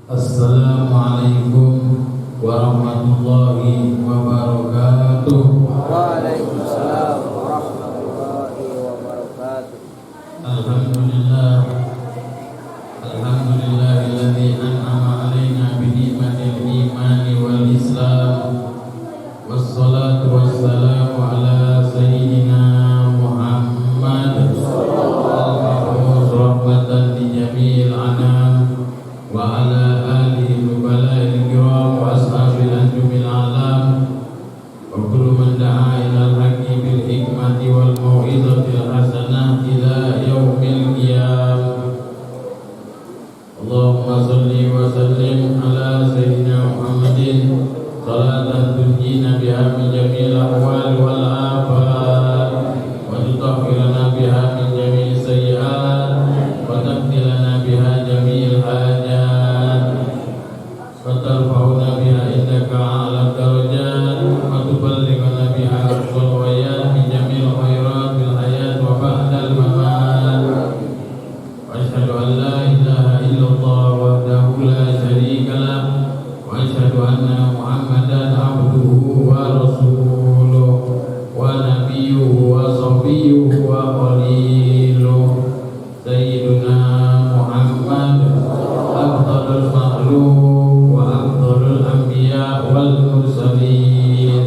Assalamualaikum warahmatullahi wabarakatuh. Waalaikumsalam warahmatullahi wabarakatuh. Alhamdulillah, alhamdulillahilladzi an'ama 'alaina bi ni'matil imani wal islam. Wassalatu wassalamu ala sayyidina Muhammad al-mab'uts rahmatan li jami'il anam wa ala alihi nubala'il kiram wa ashabil anjumil alam wa kullu man da'a ilal haqqi bil hikmati wal mau'izatil hasanah ila yaumil qiyamah. Allahumma salli wa sallim ala sayyidina Muhammadin salatan tunjina biha min jamil ahwal wal afat wa tutahhirana biha min jamil sayyi'at wa taqdilana biha jamil hajat wa tarfa'una biha indaka a'la darajat wa tuballighuna biha aqsal ghayat min jamil khairat bil hayat wa ba'dal mamat. Wa asyhadu an la ilaha illallah wahdahu la syarika lah wa asyhadu anna Muhammadan abduhu wa rasuluh wa nabiyyuhu wa safiyyuhu wa khaliluh sayyiduna Muhammad afdalul makhluq wa afdalul anbiya wal mursalin.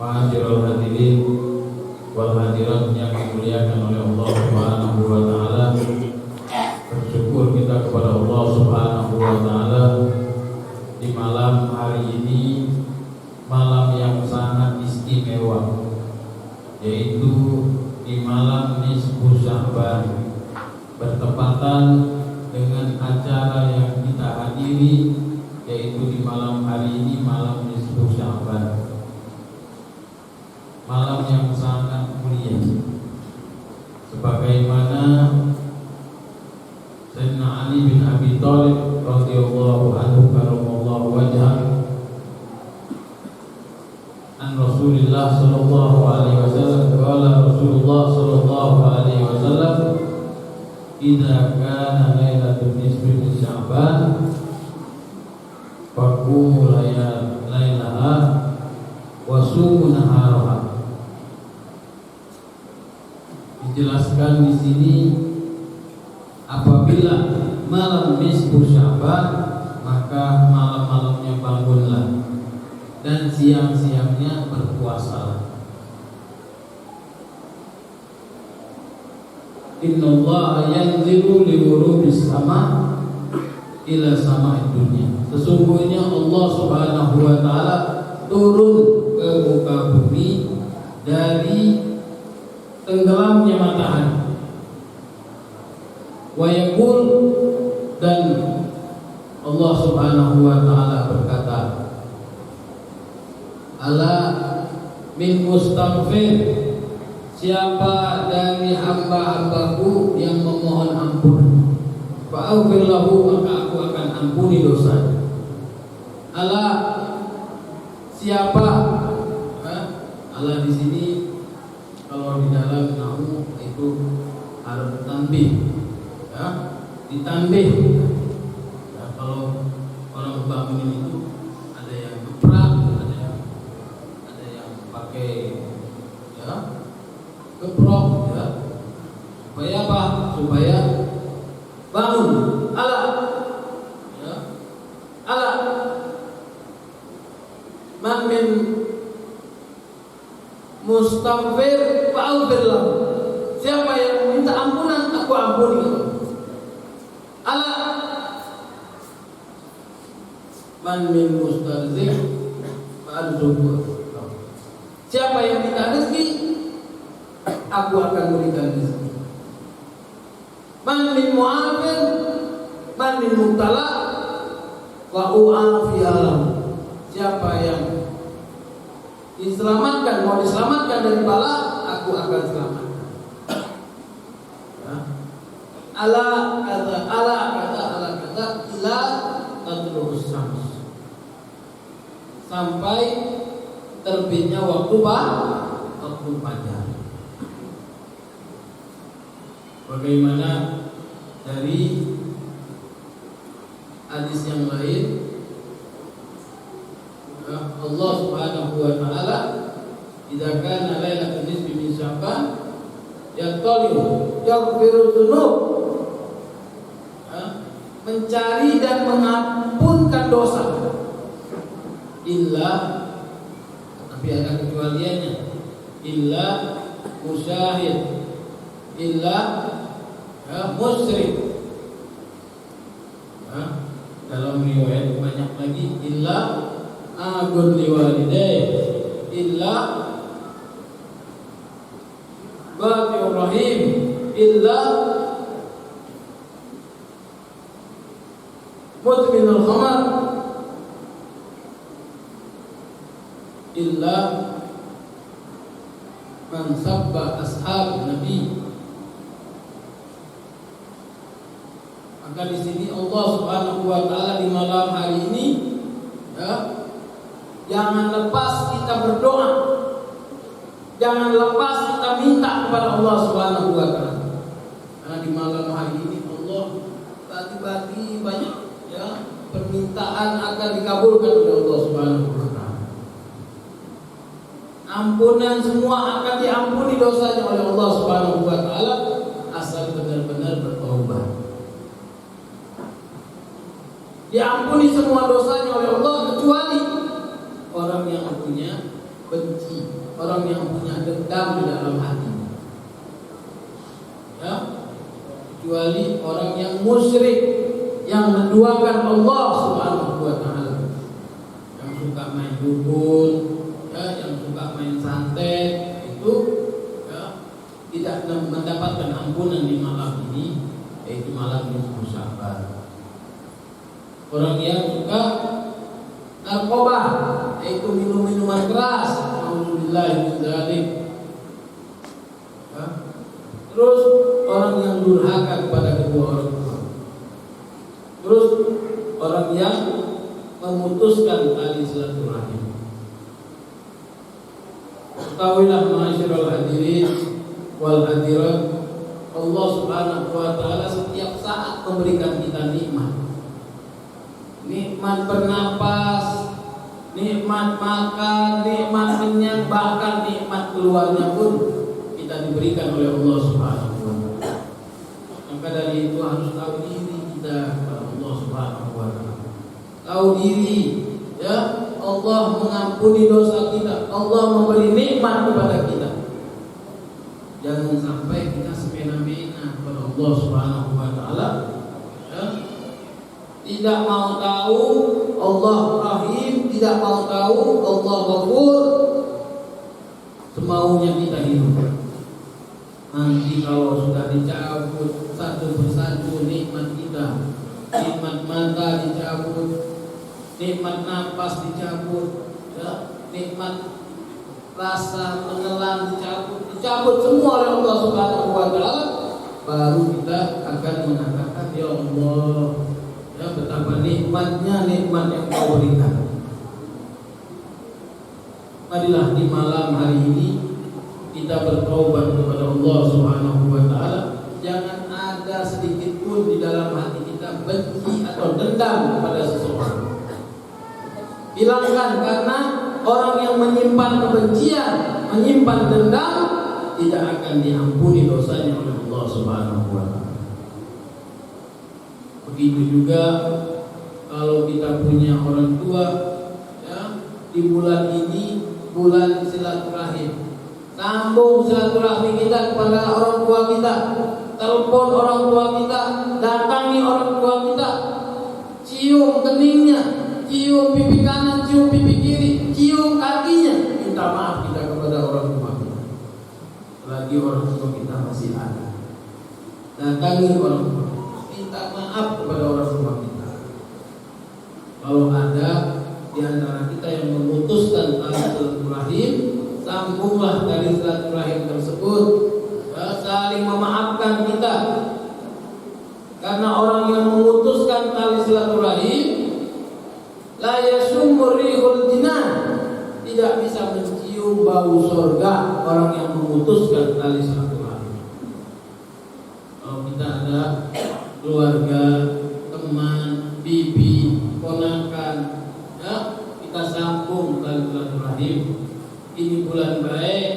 Ma'asyiral hadirin wal hadirat yang dimuliakan oleh Allah Subhanahu wa taala. Bersyukur kita kepada Allah Subhanahu wa taala di malam hari ini, malam yang sangat istimewa, yaitu di malam Nisfu Sya'ban, bertepatan dengan acara yang kita hadiri, yaitu di malam hari ini, malam Nisfu Sya'ban, malam yang sangat mulia. Sebagaimana Sayyidina Ali bin Abi Thalib radhiyallahu anhu karamallahu wajhah an Rasulillah sallallahu alaihi wasallam qala Rasulullah sallallahu alaihi wasallam idza kana lailatul nisfi min Sya'ban faqumu lailaha wa sumu naharaha. Dijelaskan di sini, apabila malam nisfu Sya'ban, maka malam-malamnya bangunlah dan siang-siangnya berpuasalah. Innallaha yanzilu liwurubis sama ila sama'id dunya. Sesungguhnya Allah Subhanahu wa taala turun ke muka bumi dari tenggelamnya matahari. Wa yaqul, dan Allah Subhanahu wa taala berkata, ala min mustaghfir, siapa dari hamba-hambaku yang memohon ampun, fa'aghfir lahu, maka aku akan ampuni dosa. Ala, siapa? Ala di sini kalau di dalam nahwu itu harus tanbih, ya, ditambih. Ya, kalau orang bangunin itu ada yang geprak, ada yang pakai, ya, geprok, ya. Supaya apa? Supaya bangun. Ala, ya, ala. Man min mustaghfir fa'aghfir lahu. Siapa yang minta ampunan, aku ampuni. Ala man min mustaghfir fa'aghfir. Siapa yang minta rezeki, aku akan berikan rezeki. Man min mu'afir, man min mubtala wa u'afiyalahu. Siapa yang diselamatkan, mau diselamatkan dari bala, aku akan selamatkan. Ya. Ala kata ila tadlus syams, sampai terbitnya waktu fajar. Bagaimana dari hadis yang lain, Allah Subhanahu wa taala idza kana lailatul nisfi min Sya'ban yattali'u yaghfiru dzunub, mencari dan mengampunkan dosa, illa, tapi ada kecualiannya, illa musyahid, illa musyrik. Dalam riwayat banyak lagi, illa agun liwalidayh, illa Batir Rahim, illa mudminul khamar, illa man sabba ashab Nabi. Maka di sini Allah Subhanahu wa taala di malam hari ini, jangan lepas kita berdoa, jangan lepas kita minta kepada Allah Subhanahu wa taala. Karena di malam hari ini Allah bagi-bagi banyak permintaan akan dikabulkan oleh Allah Subhanahu wa taala. Ampunan semua akan diampuni dosanya oleh Allah Subhanahu wa taala asal benar-benar bertaubat. Diampuni semua dosanya oleh Allah kecuali orang yang punya benci, orang yang punya dendam di dalam hati. Kecuali orang yang musyrik, yang menduakan Allah Subhanahu wa taala, yang suka main dukun, yang suka main santet, itu tidak mendapatkan ampunan di malam ini, yaitu malam nisfu Sya'ban. Orang yang suka narkoba, yaitu minum-minuman keras, alhamdulillah min dzalik. Terus orang yang durhaka kepada kedua orang tua. Terus orang yang memutuskan tali silaturahim. Ketahuilah ma'asyiral hadirin wal hadirat, Allah Subhanahu wa taala setiap saat memberikan kita nikmat. Nikmat bernapas, nikmat makan, nikmat kenyang, bahkan nikmat keluarnya pun kita diberikan oleh Allah Subhanahu wa taala. Maka dari itu harus tahu diri kita kepada Allah Subhanahu wa taala. Tahu diri, Allah mengampuni dosa kita, Allah memberi nikmat kepada kita. Jangan sampai kita semena-mena kepada Allah Subhanahu wa taala. Tidak mau tahu Allah Rahim, tidak mau tahu Allah Ghafur, semaunya kita hidup. Nanti kalau sudah dicabut satu persatu nikmat kita, nikmat mata dicabut, nikmat napas dicabut, nikmat rasa menelan dicabut semua oleh Allah Subhanahu wa taala, baru kita akan mengatakan, ya Allah, betapa nikmatnya nikmat yang Kau berikan. Marilah di malam hari ini kita bertaubat kepada Allah Subhanahu wa taala. Jangan ada sedikit pun di dalam hati kita benci atau dendam kepada seseorang. Hilangkan, karena orang yang menyimpan kebencian, menyimpan dendam, tidak akan diampuni dosanya oleh Allah Subhanahu wa taala. Begitu juga kalau kita punya orang tua, di bulan ini bulan silaturahim, sambung silaturahmi kita kepada orang tua kita, telepon orang tua kita, datangi orang tua kita, cium keningnya, cium pipi kanan, cium pipi kiri, cium kakinya, minta maaf kita kepada orang tua kita. Lagi orang tua kita masih ada, datangi orang tua, minta maaf kepada orang tua kita. Kalau ada di antara kita yang memutuskan tali silaturahim, sambunglah tali silaturahim tersebut, saling memaafkan kita. Karena orang yang memutuskan tali silaturahim, la yasumur rihul jinan, tidak bisa mencium bau surga. Orang yang memutuskan tali silaturahim. Kalau kita ada keluarga, teman, bibi, Bismillahirrahmanirrahim. Ini bulan baik,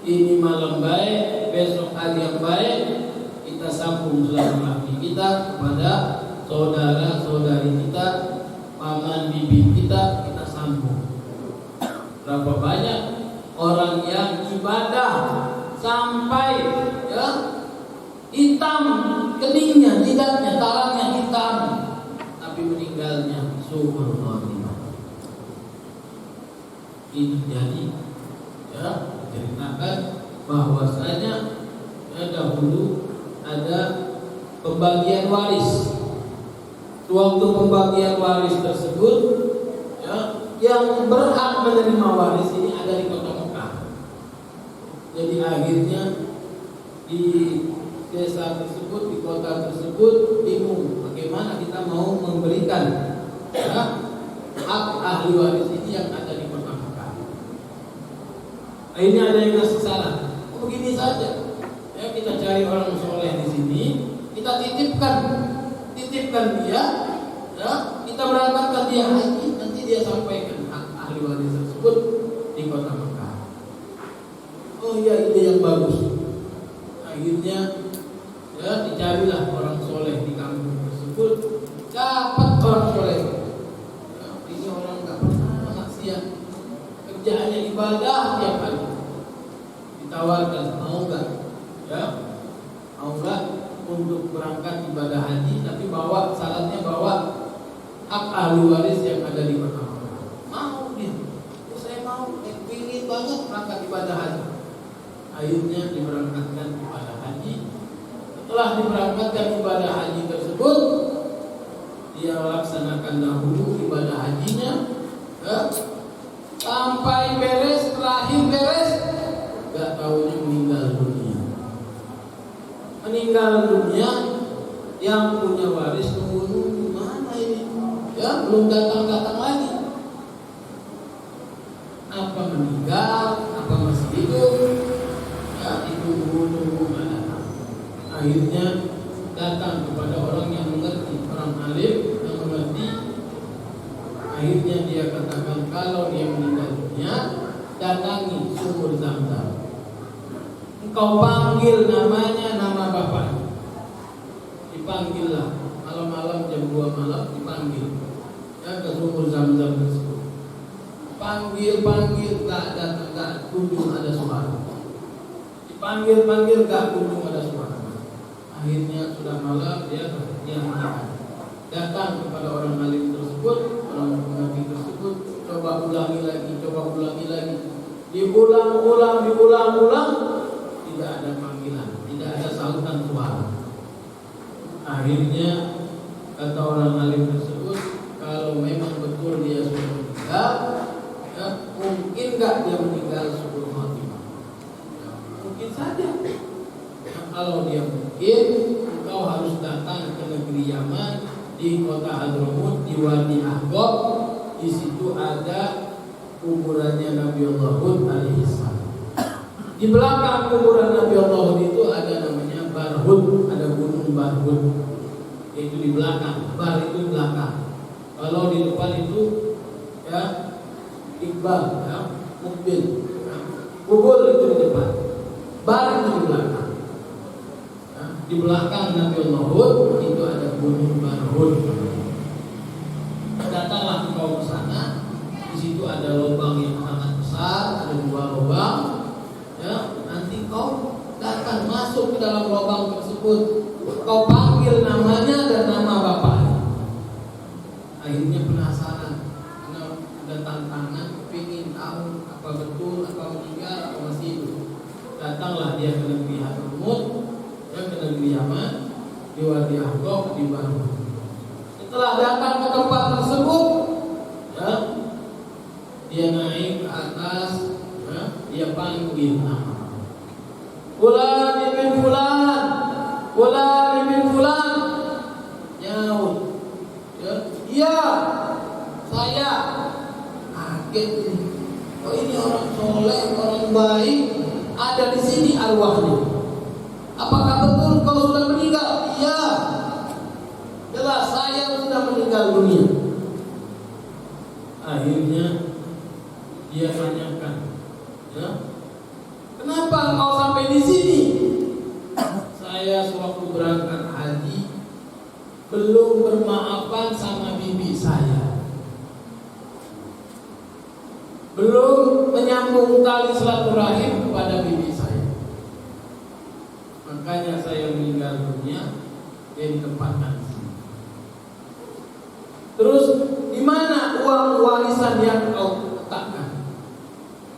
ini malam baik, besok hari yang baik. Kita sambung silaturahmi kita kepada saudara-saudari kita, paman bibi kita sambung. Berapa banyak orang yang ibadah sampai ya hitam keningnya, lidahnya, tarangnya hitam, tapi meninggalnya suul khatimah. Ini jadi ya ceritakan bahwasanya ya, dahulu ada pembagian waris. Waktu pembagian waris tersebut ya, yang berhak menerima waris ini ada di kota Mekah. Jadi akhirnya di desa tersebut, di kota tersebut bingung bagaimana kita mau memberikan ya, hak ahli waris ini yang ada di kota Mekah. Akhirnya ada yang ngasih saran, begini saja, ya kita cari orang soleh di sini, kita titipkan dia, ya kita berangkatkan dia haji, nanti dia sampaikan hak ahli waris tersebut di kota Mekah. Oh iya, ide yang bagus. Akhirnya ya dicarilah orang soleh di kampung tersebut, dapat orang soleh. Ya, ini orang nggak pernah maksiat, kerjaannya ibadah tiap hari. Ditawarkan, mau nggak? Ya, mau nggak untuk berangkat ibadah haji, tapi bawa syaratnya bawa hak ahli waris yang ada di kota Mekah. Mau dia? Oh, saya mau, ingin banget berangkat ibadah haji. Akhirnya diberangkatkan ibadah haji. Setelah diberangkatkan ibadah haji tersebut, dia laksanakan dahulu ibadah hajinya, ya, sampai beres, terakhir beres, gak tahunya meninggal dunia. Meninggal dunia, yang punya waris nunggu mana ini? Ya, belum datang lagi. Apa meninggal? Apa masih hidup? Ya, itu nunggu mana? Akhirnya datang kepada orang yang mengerti, orang alim yang mengerti. Akhirnya dia katakan, kalau dia meninggal dunia, datangi sumur Zam-Zam. Engkau panggil namanya, nama bapaknya. Dipanggillah malam-malam jam 2 malam, dipanggil ya ke sumur Zam-Zam tersebut. Panggil, gak datang, kunjung ada suara. Dipanggil, gak kunjung ada suara. Akhirnya sudah malam, dia datang kepada orang alim tersebut, orang mengerti tersebut. Coba ulangi lagi. Diulang, tidak ada panggilan, tidak ada sahutan suara. Akhirnya kata orang alim tersebut, kalau memang betul dia sudah meninggal, ya, mungkin nggak dia meninggal sebelum khatimah? Ya, mungkin saja. Nah, kalau dia mungkin, engkau harus datang ke negeri Yaman, di kota Hadramut, di Wadi Ahqaf. Di situ ada kuburannya Nabi Allah Hud alaihissalam. Di belakang kuburan Nabi Allah Hud itu ada namanya Barhud, ada gunung Barhud. Itu di belakang, Bar itu di belakang. Kalau di depan itu ya Iqbal, ya, Mukbil, ya. Kubur itu di depan, Bar itu di belakang. Ya, di belakang Nabi Allah Hud itu ada gunung Barhud. Datanglah engkau ke sana. Di situ ada lubang yang sangat besar, ada 2 lubang. Ya, nanti kau datang masuk ke dalam lubang tersebut. Kau panggil namanya dan nama bapaknya. Akhirnya penasaran, karena ada tantangan, ingin tahu apa betul, apa meninggal, apa masih hidup. Datanglah dia ke negeri Hadramut, ya, ke negeri Yaman, di Wadi Ahqaf, di Barhud. Setelah datang ke tempat tersebut, ya, dia naik ke atas, ya, dia panggil nama. Fulan ibn Fulan, Fulan ibn Fulan. Nyaut, ya, iya, saya. Kaget ini. Oh, ini orang soleh, orang baik, ada di sini arwahnya. Apakah betul kau sudah meninggal? Iya. Jelas saya sudah meninggal dunia. Akhirnya Dia tanyakan, ya, kenapa engkau sampai di sini? Saya sewaktu berangkat haji belum bermaafan sama bibi saya, belum menyambung tali silaturahim kepada bibi saya. Makanya saya meninggal dunia dan ditempatkan di sini. Terus di mana uang warisan yang kau letakkan?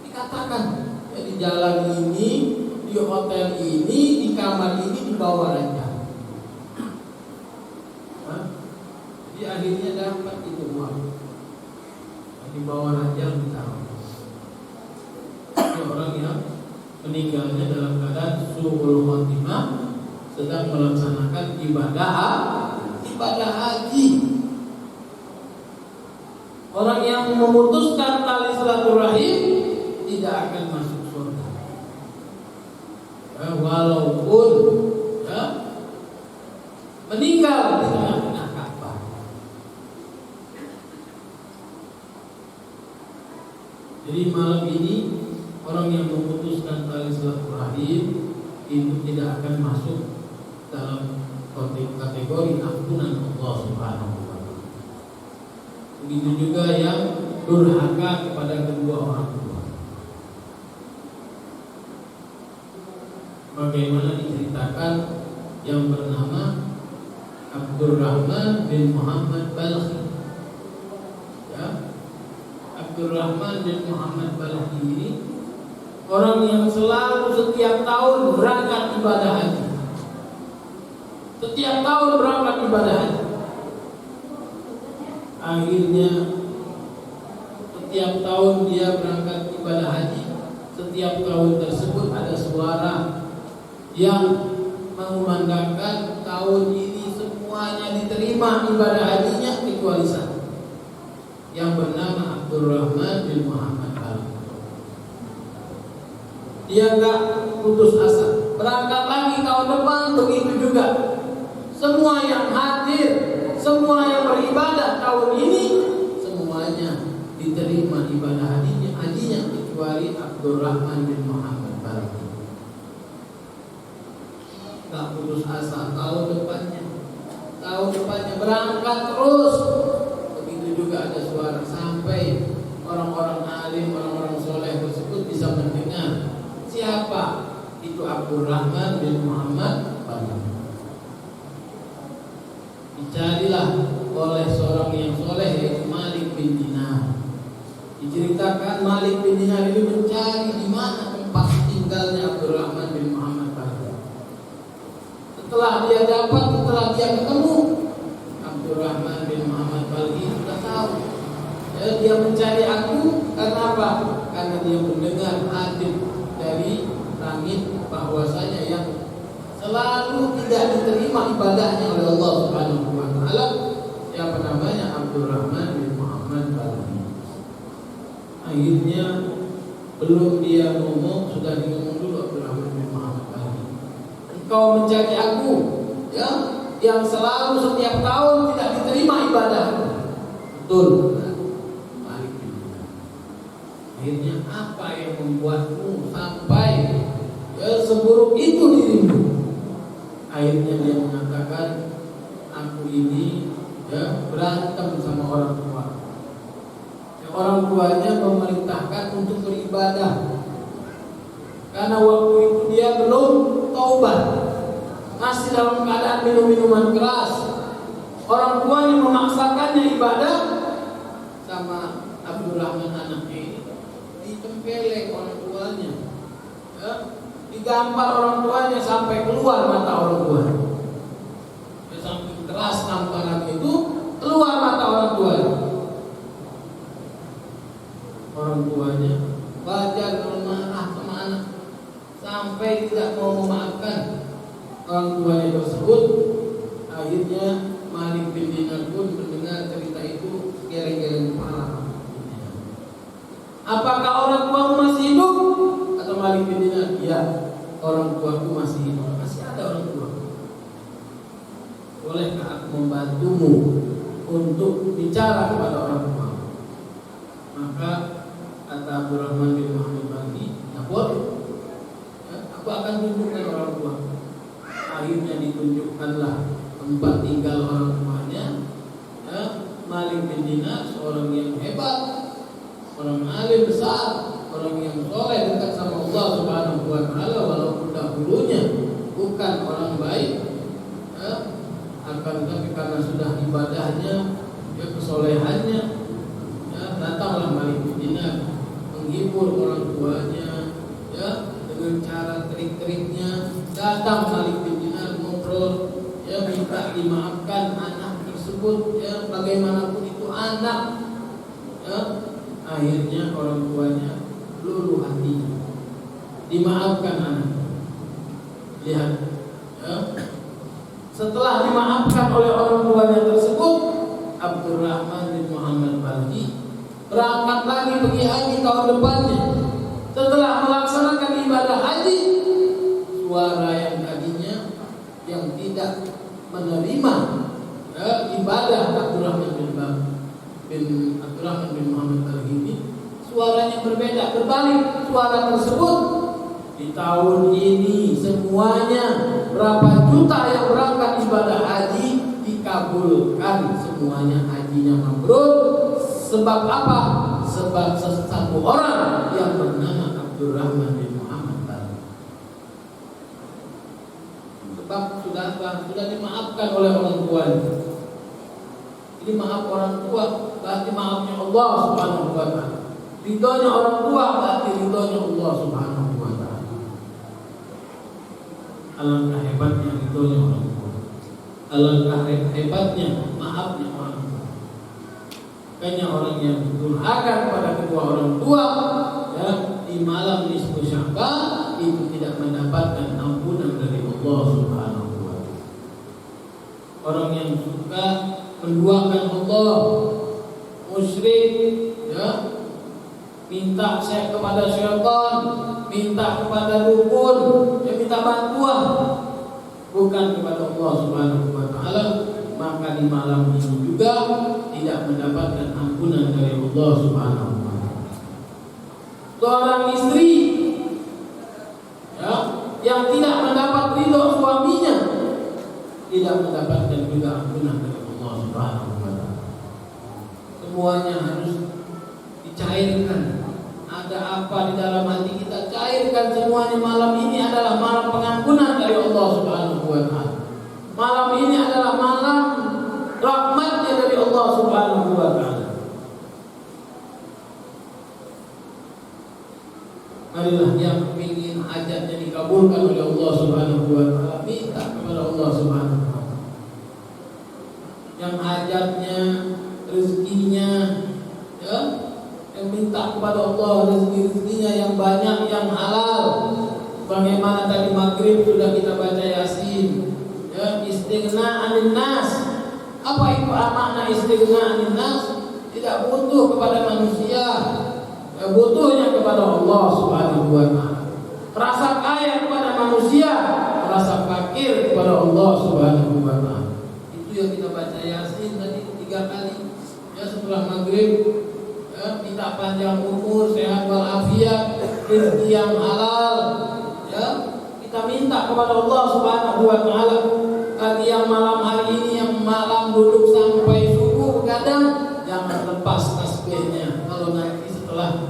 Dikatakan ya, di jalan ini, di hotel ini, di kamar ini, di bawah raja. Jadi akhirnya dapat itu uang di bawah raja ditaruh. Orang yang meninggalnya dalam keadaan suhul khotimah, sedang melaksanakan ibadah haji. Orang yang memutuskan tali silaturahim tidak akan masuk surga, walaupun ya, meninggal di tengah-tengah Ka'bah. Jadi malam ini orang yang memutuskan tali silaturahim itu tidak akan masuk dalam kategori ampunan Allah Subhanahu wa taala. Begitu juga yang durhaka kepada kedua orang tua. Bagaimana diceritakan yang bernama Abdurrahman bin Muhammad Balkhi. Ya, Abdurrahman bin Muhammad Balkhi ini orang yang selalu setiap tahun berangkat ibadah haji. Setiap tahun berangkat ibadah haji. Akhirnya setiap tahun dia berangkat ibadah haji. Setiap tahun tersebut ada suara yang mengumandangkan tahun ini semuanya diterima ibadah hajinya kecuali satu, yang bernama Abdurrahman bin Muhammad Balkhi. Dia enggak putus asa, berangkat lagi tahun depan begitu juga. Semua yang hadir, semua yang beribadah tahun ini semuanya diterima ibadah hajinya kecuali Abdurrahman bin Muhammad Balkhi. Tak putus asa, tahun depannya berangkat terus. Begitu juga ada suara sampai orang-orang alim, orang-orang soleh tersebut bisa mendengar siapa itu Abdurrahman bin Muhammad Balkhi. Dicarilah oleh seorang yang soleh yaitu Malik bin Dinar. Diceritakan Malik bin Dinar ini mencari di mana tempat tinggalnya Abdurrahman bin Muhammad Balkhi. Setelah dia dapat, setelah dia ketemu, Abdurrahman bin Muhammad Balkhi sudah tahu. Ya, dia mencari aku karena apa? Karena dia mendengar hadis dari langit bahwasanya yang selalu tidak diterima ibadahnya oleh Allah Subhanahu wa taala siapa namanya? Abdurrahman bin Muhammad Balkhi. Akhirnya belum dia ngomong sudah ngomong dulu Abdurrahman bin Muhammad Balkhi. Engkau mencari aku, ya, yang selalu setiap tahun tidak diterima ibadah. Betul. Malik bin Dinar. Akhirnya apa yang membuatmu sampai seburuk itu dirimu? Akhirnya dia mengatakan, aku ini berantem sama orang tua. Orang tuanya memerintahkan untuk beribadah. Karena waktu itu dia belum taubat, masih dalam keadaan minum-minuman keras. Orang tuanya memaksakannya ibadah, sama Abdurrahman anaknya ini ditempeleng orang tuanya. Digampar orang tuanya sampai keluar mata orang tuanya. Sampai keras tamparan itu keluar mata orang tuanya. Orang tuanya wajar kalau marah sama anak sampai tidak mau memaafkan orang tuanya tersebut. Akhirnya Malik bin Dinar pun mendengar cerita itu geleng-geleng kepala. Apakah orang tuamu masih hidup? Kata Malik bin Dinar, iya, orang tuaku masih hidup. Masih ada orang tua. Bolehkah aku membantumu untuk bicara kepada orang tua? Maka kata Abdurrahman bin Muhammad Baqi, nah boleh. Ya, aku akan tunjukkan orang tua. Akhirnya ditunjukkanlah tempat tinggal orang tuanya. Ya, Malik bin Dinar, seorang yang hebat, orang alim besar, orang yang soleh dekat sama Allah Subhanahu wa Ta'ala, walaupun dahulunya bukan orang baik, ya, akan tetapi karena sudah ibadahnya, ya, kesolehannya, ya, datanglah Malik bin Dinar menghibur orang tuanya, ya, dengan cara trik-triknya. Datang Malik bin Dinar ngobrol, ya, minta dimaafkan anak tersebut, ya, bagaimanapun itu anak, ya. Akhirnya orang tuanya luluh hati, dimaafkan anak. Lihat, ya. Setelah dimaafkan oleh orang tuanya tersebut, Abdurrahman bin Muhammad Baqi berangkat lagi pergi haji tahun depannya. Setelah melaksanakan ibadah haji, suara yang tadinya yang tidak menerima, ya, ibadah Abdurrahman bin Muhammad Baqi ini, suaranya berbeda, berbalik. Suara tersebut di tahun ini semuanya berapa juta yang berangkat ibadah haji dikabulkan, semuanya hajinya mabrur. Sebab apa? Sebab satu orang yang bernama Abdurrahman bin Muhammad Baqi. Sebab sudah apa? Sudah dimaafkan oleh orang tuanya. Ini maaf orang tua berarti maafnya Allah Subhanahu wa Ta'ala. Ridhonya orang tua berarti ridhonya Allah Subhanahu wa Ta'ala. Alangkah hebatnya ridhonya orang tua. Alangkah hebatnya maafnya orang tua. Makanya orang yang durhaka kepada kedua orang tua, ya, di malam nisfu Sya'ban itu tidak mendapatkan ampunan dari Allah Subhanahu wa Ta'ala. Orang yang suka menduakan Allah, musyrik, ya, minta kepada syaitan, minta kepada dukun, ya, minta bantuan bukan kepada Allah Subhanahu wa Ta'ala, maka di malam ini juga tidak mendapatkan ampunan dari Allah Subhanahu wa Ta'ala. Seorang istri, ya, yang tidak mendapat ridho suaminya tidak mendapatkan juga ampunan dari Allah Subhanahu wa Ta'ala. Semuanya harus dicairkan. Ada apa di dalam hati kita, cairkan semuanya. Malam ini adalah malam pengampunan dari Allah Subhanahu wa Ta'ala. Malam ini adalah malam rahmatnya dari Allah Subhanahu wa Ta'ala. Marilah yang ingin hajatnya dikabulkan oleh Allah Subhanahu wa Ta'ala, minta kepada Allah Subhanahu wa Ta'ala. Yang hajatnya, rezekinya, ya, yang minta kepada Allah rezeki-rezekinya yang banyak, yang halal. Bagaimana tadi maghrib sudah kita baca Yasin, ya, istighna 'anil nas. Apa itu makna istighna 'anil nas? Tidak butuh kepada manusia, ya, butuhnya kepada Allah Subhanahu wa Ta'ala. Rasa kaya kepada manusia, rasa fakir kepada Allah Subhanahu wa Ta'ala. Itu yang kita baca Yasin tadi 3 kali, ya, setelah maghrib, ya, minta panjang umur, sehat walafiat, rezeki yang halal, ya, kita minta kepada Allah Subhanahu wa Ta'ala. Bagi yang malam hari ini, yang malam duduk sampai subuh begadang, jangan lepas tasbihnya. Kalau nanti setelah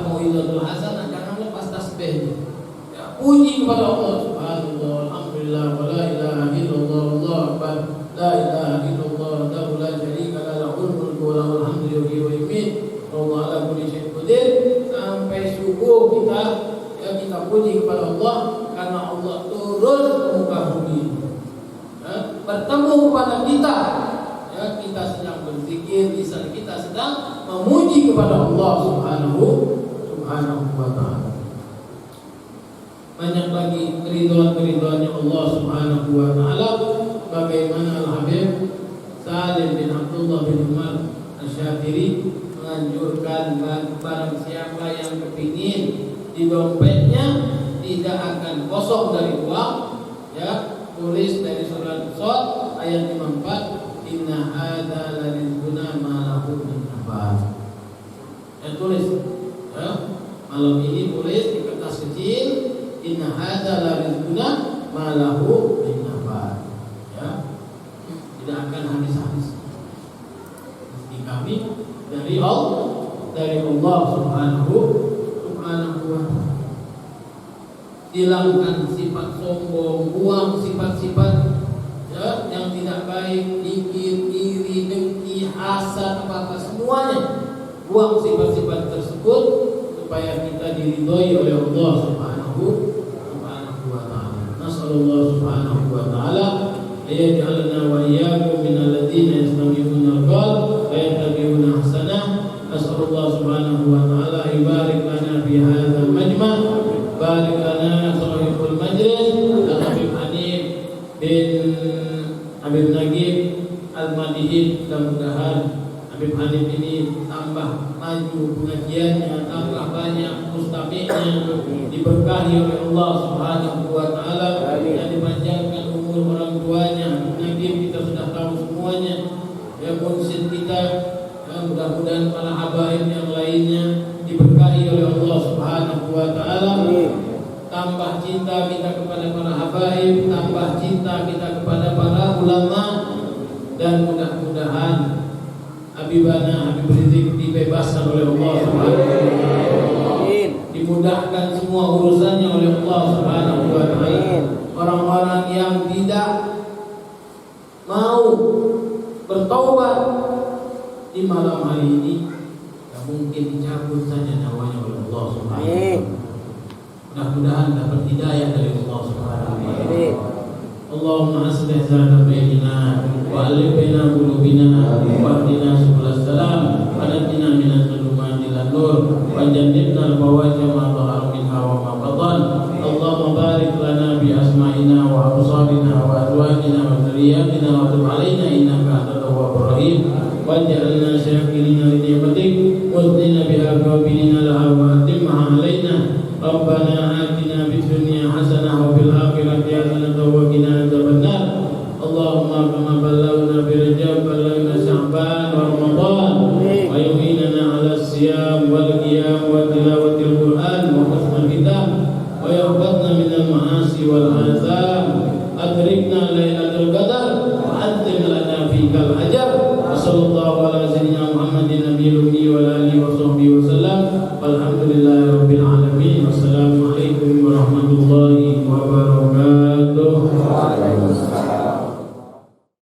Mau'izatul Hasanah, jangan lepas tasbihnya. Ya, puji kepada Allah Subhanallah, alhamdulillah, wa la ilaha illallah, Allahu akbar, la ilaha illallah, la syarika lahu, lahul mulku wa lahul hamdu yuhyi wa yumiit, wallahu ala kulli syai'in qadir. Sampai subuh kita puji kepada Allah karena Allah turun ke muka bumi, ya, bertemu kepada kita, ya, kita sedang berzikir, lisan kita sedang memuji kepada Allah Subhanahu wa Ta'ala. Banyak lagi keriduan-keriduannya Allah Subhanahu wa Ta'ala. Bagaimana Al-Habib Salim bin Abdullah bin Umar Asy-Syafiri menganjurkan barang siapa yang kepingin di dompetnya tidak akan kosong dari uang, ya, tulis dari surat Shad ayat 54, inna hadza la rizquna ma lahu min nafad. Ya, tulis Ya, malam ini tulis di kertas kecil, inna hadza la rizquna ma lahu min nafad. Ya. Tidak akan habis-habis. Rezeki kami dari Allah Subhanahu wa ta'ala. Hilangkan sifat sombong, buang sifat-sifat ya, yang tidak baik, dikir, iri, dengki, hasad, apa-apa semuanya. Buang sifat-sifat tersebut supaya kita diridhoi oleh Allah Subhanahu wa ta'ala. Nasallallahu subhanahu wa ta'ala ayaj'alna wa iyyakum minal ladzina yastami'una al-qawl wa yattabi'una ahsanah. Nasallallahu subhanahu wa ta'ala yubarik lana fi hadzal majma'. Barik lana sahibul majlis Habib Hanif bin Habib Nagib Al-Madihin. Mudah-mudahan Habib Hanif ini tambah maju pengajiannya, tambah banyak mustami'nya, diberkahi oleh Allah Subhanahu wa ta'ala, dan dipanjangkan umur orang tuanya. Habib Nagib kita sudah tahu semuanya, ya, mursyid kita, ya, mudah-mudahan para habaib yang lainnya diberkahi oleh Allah Subhanahu wa ta'ala. Tambah cinta kita kepada para habaib, tambah cinta kita kepada para ulama, dan mudah-mudahan Habibana Habib Rizik dibebaskan oleh Allah Subhanahu wa ta'ala, dimudahkan semua urusannya oleh Allah Subhanahu wa ta'ala. Orang-orang yang tidak mau bertaubat di malam hari ini mungkin dicabut saja nyawanya oleh Allah Subhanahu wa ta'ala. Mudah-mudahan dapat hidayah dari Allah Subhanahu wa ta'ala. Allahumma aslih zata bainina wa alif baina qulubina wa hdina subulas salam wa najina minaz zulumati ilan nur wa jannibna al-fawahisha ma dhahara minha wa ma batan. Allahumma barik lana bi asma'ina wa absarina wa azwajina wa dhurriyyatina wa tub alaina innaka antat tawwabur rahim waj'alna